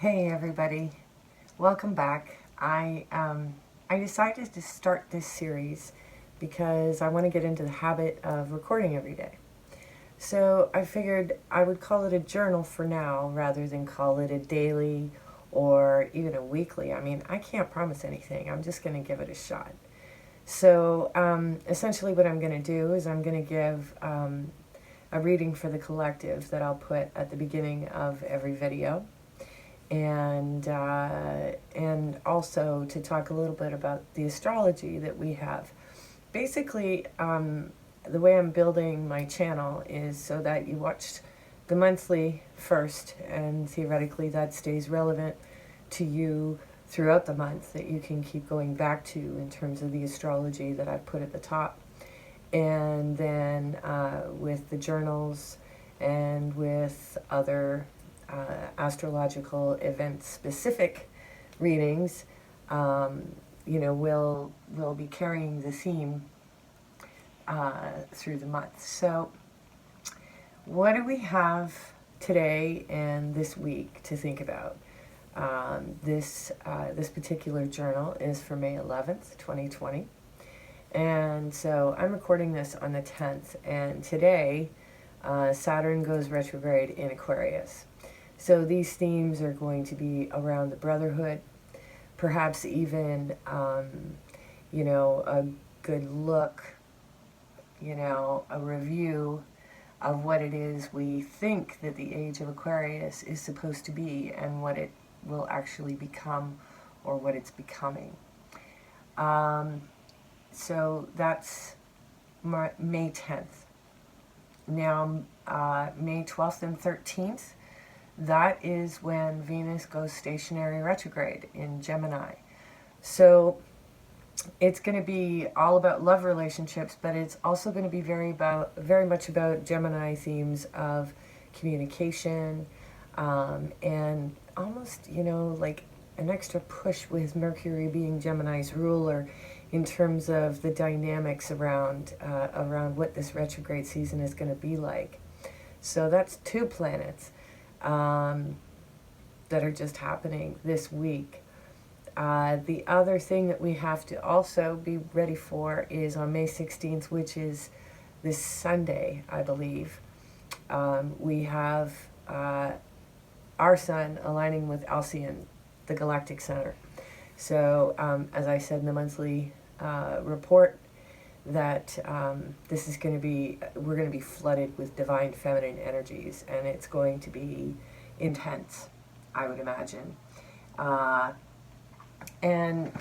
Hey everybody, welcome back. I decided to start this series because I want to get into the habit of recording every day. So I figured I would call it a journal for now rather than call it a daily or even a weekly. I mean, I can't promise anything. I'm just going to give it a shot. So essentially what I'm going to do is I'm going to give a reading for the collective that I'll put at the beginning of every video, and also to talk a little bit about the astrology that we have. Basically, the way I'm building my channel is so that you watch the monthly first, and theoretically that stays relevant to you throughout the month, that you can keep going back to in terms of the astrology that I've put at the top. And then with the journals and with other astrological event specific readings, we'll be carrying the theme through the month. So what do we have today and this week to think about? This particular journal is for May 11th, 2020. And so I'm recording this on the 10th, and today Saturn goes retrograde in Aquarius. So these themes are going to be around the brotherhood, perhaps even, a good look, a review of what it is we think that the age of Aquarius is supposed to be and what it will actually become or what it's becoming. So that's May 10th. Now, May 12th and 13th, that is when Venus goes stationary retrograde in Gemini. So it's going to be all about love relationships, but it's also going to be very much about Gemini themes of communication, and almost, like an extra push with Mercury being Gemini's ruler in terms of the dynamics around what this retrograde season is going to be like. So that's two planets that are just happening this week. The other thing that we have to also be ready for is on May 16th, which is this Sunday, I believe. We have our sun aligning with Alcyon, the galactic center. So as I said in the monthly report, that this is going to be, we're going to be flooded with divine feminine energies, and it's going to be intense, I would imagine. And,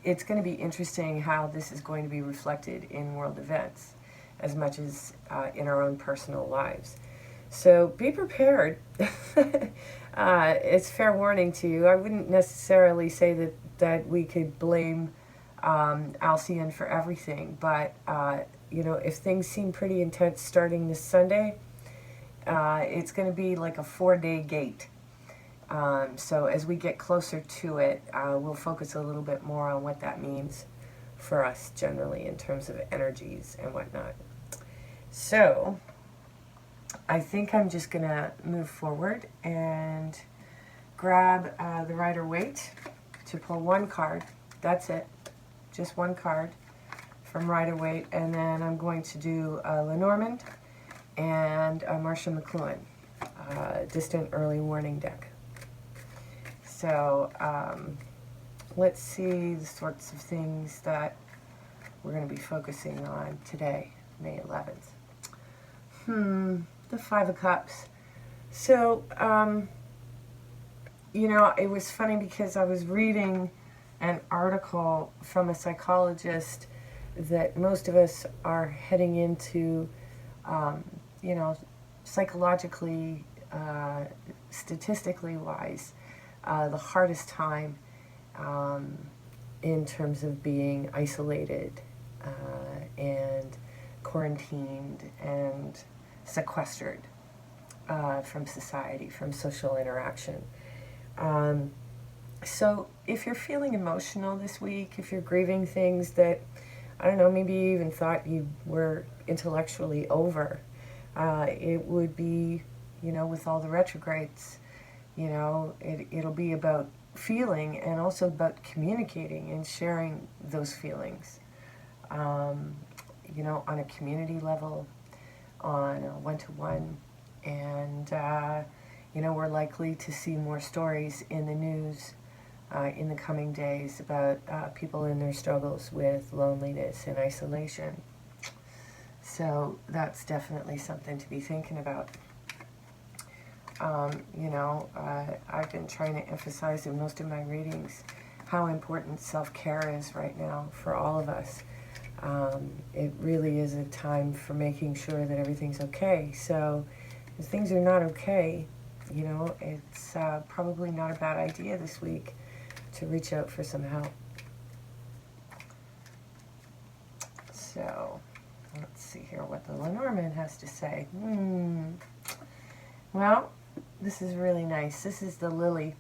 it's going to be interesting how this is going to be reflected in world events as much as in our own personal lives. So be prepared. It's fair warning to you. I wouldn't necessarily say that we could blame Alcyon for everything, but if things seem pretty intense starting this Sunday, it's going to be like a 4-day gate. So as we get closer to it, we'll focus a little bit more on what that means for us generally in terms of energies and whatnot. So I think I'm just going to move forward and grab the Rider-Waite to pull one card. That's it. Just one card from Rider-Waite, and then I'm going to do Lenormand and Marcia McLuhan, Distant Early Warning deck. So let's see the sorts of things that we're going to be focusing on today, May 11th. The Five of Cups. So, it was funny because I was reading an article from a psychologist that most of us are heading into, psychologically, statistically wise, the hardest time in terms of being isolated and quarantined and sequestered from society, from social interaction. So if you're feeling emotional this week, if you're grieving things that, I don't know, maybe you even thought you were intellectually over, it would be, with all the retrogrades You know, it'll be about feeling and also about communicating and sharing those feelings. Um, you know, on a community level, on a one-to-one, and you know, we're likely to see more stories in the news in the coming days about people in their struggles with loneliness and isolation. So that's definitely something to be thinking about. You know, I've been trying to emphasize in most of my readings how important self-care is right now for all of us. It really is a time for making sure that everything's okay. So if things are not okay, you know, it's probably not a bad idea this week to reach out for some help. So let's see here what the Lenormand has to say. Well, this is really nice. This is the Lily.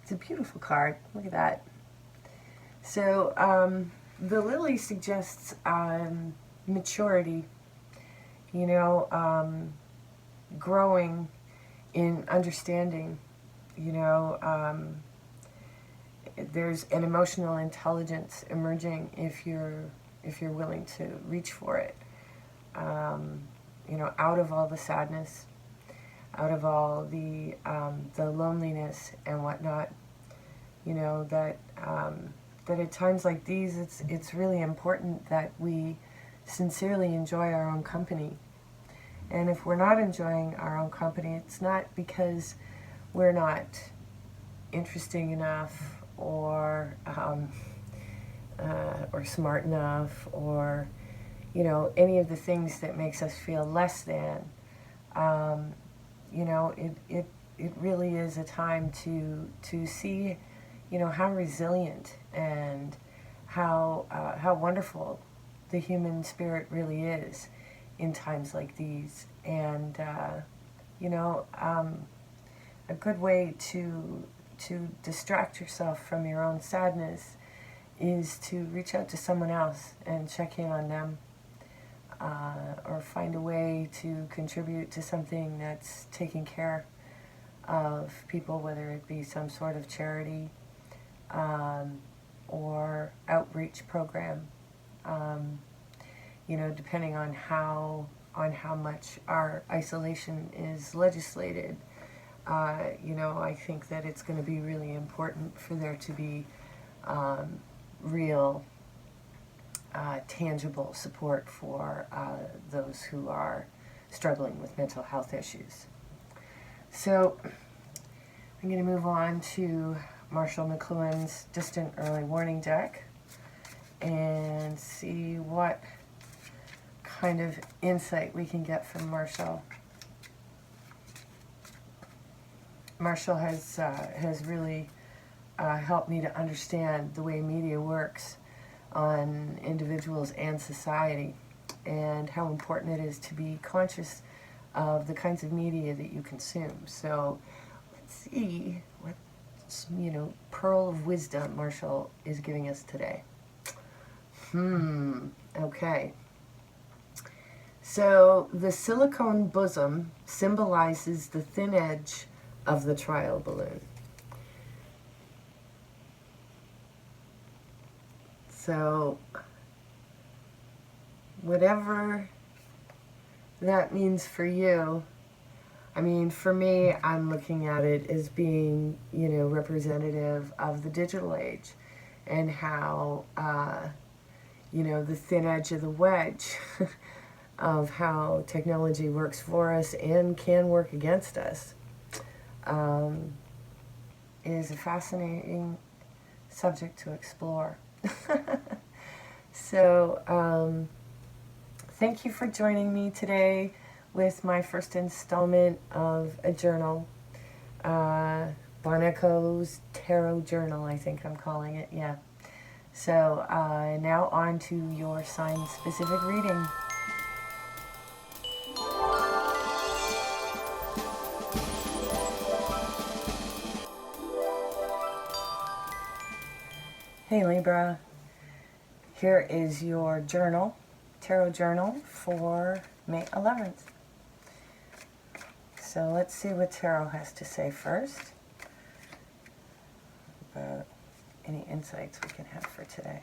It's a beautiful card. Look at that. So the Lily suggests maturity, you know, growing in understanding, you know, there's an emotional intelligence emerging if you're willing to reach for it. You know, out of all the sadness, out of all the loneliness and whatnot, you know, that that at times like these, it's really important that we sincerely enjoy our own company. And if we're not enjoying our own company, it's not because we're not interesting enough or smart enough, or you know, any of the things that makes us feel less than. You know, it really is a time to see, you know, how resilient and how wonderful the human spirit really is in times like these. And you know, a good way to distract yourself from your own sadness is to reach out to someone else and check in on them, or find a way to contribute to something that's taking care of people, whether it be some sort of charity or outreach program. You know, depending on how much our isolation is legislated, you know, I think that it's going to be really important for there to be real tangible support for those who are struggling with mental health issues. So I'm going to move on to Marshall McLuhan's Distant Early Warning deck and see what kind of insight we can get from Marshall. Marshall has really helped me to understand the way media works on individuals and society, and how important it is to be conscious of the kinds of media that you consume. So let's see what, you know, pearl of wisdom Marshall is giving us today. Okay. So the silicone bosom symbolizes the thin edge of the trial balloon. So whatever that means for you, I mean, for me, I'm looking at it as being, you know, representative of the digital age, and how, you know, the thin edge of the wedge of how technology works for us and can work against us is a fascinating subject to explore. So, thank you for joining me today with my first installment of a journal, Boneco's Tarot Journal, I think I'm calling it, yeah. So, now on to your sign-specific reading. Hey Libra, here is your journal, tarot journal for May 11th. So let's see what Tarot has to say first about any insights we can have for today.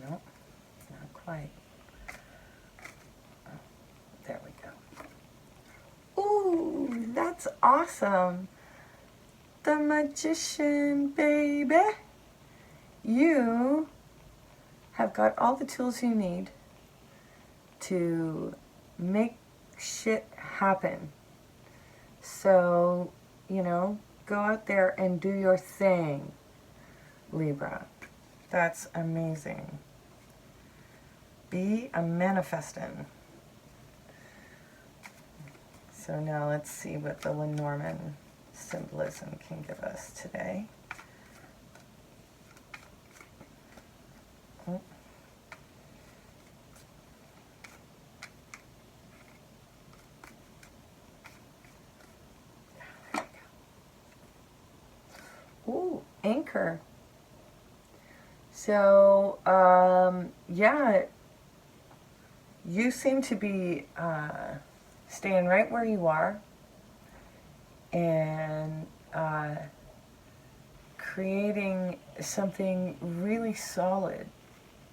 No, not quite. Oh, there we go. Ooh, that's awesome. The Magician, baby. You have got all the tools you need to make shit happen. So, you know, go out there and do your thing, Libra. That's amazing. Be a manifesting. So now let's see what the Lenormand symbolism can give us today. Oh. Ooh, anchor. So, yeah, you seem to be staying right where you are and creating something really solid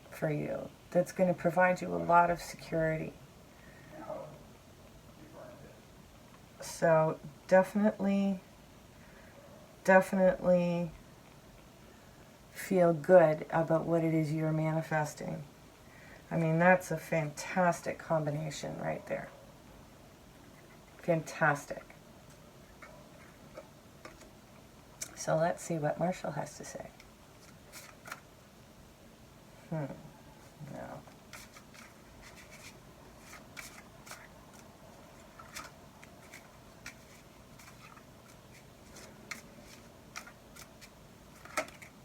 for you that's going to provide you a lot of security. So definitely feel good about what it is you're manifesting. I mean, that's a fantastic combination right there. Fantastic. So let's see what Marshall has to say. No.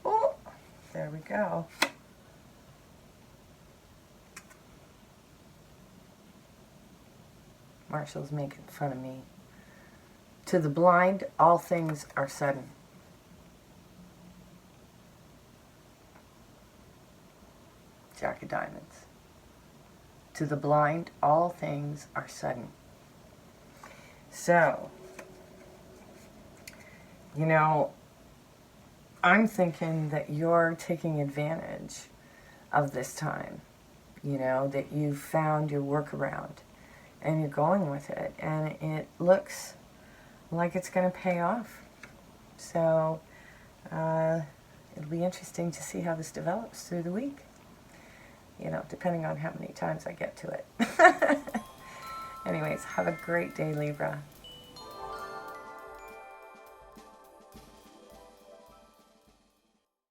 Oh, there we go. Marshall's making fun of me. To the blind, all things are sudden. Jack of Diamonds. To the blind, all things are sudden. So, you know, I'm thinking that you're taking advantage of this time. You know, that you've found your workaround and you're going with it. And it looks like it's going to pay off. So, it'll be interesting to see how this develops through the week. You know, depending on how many times I get to it. Anyways, have a great day, Libra.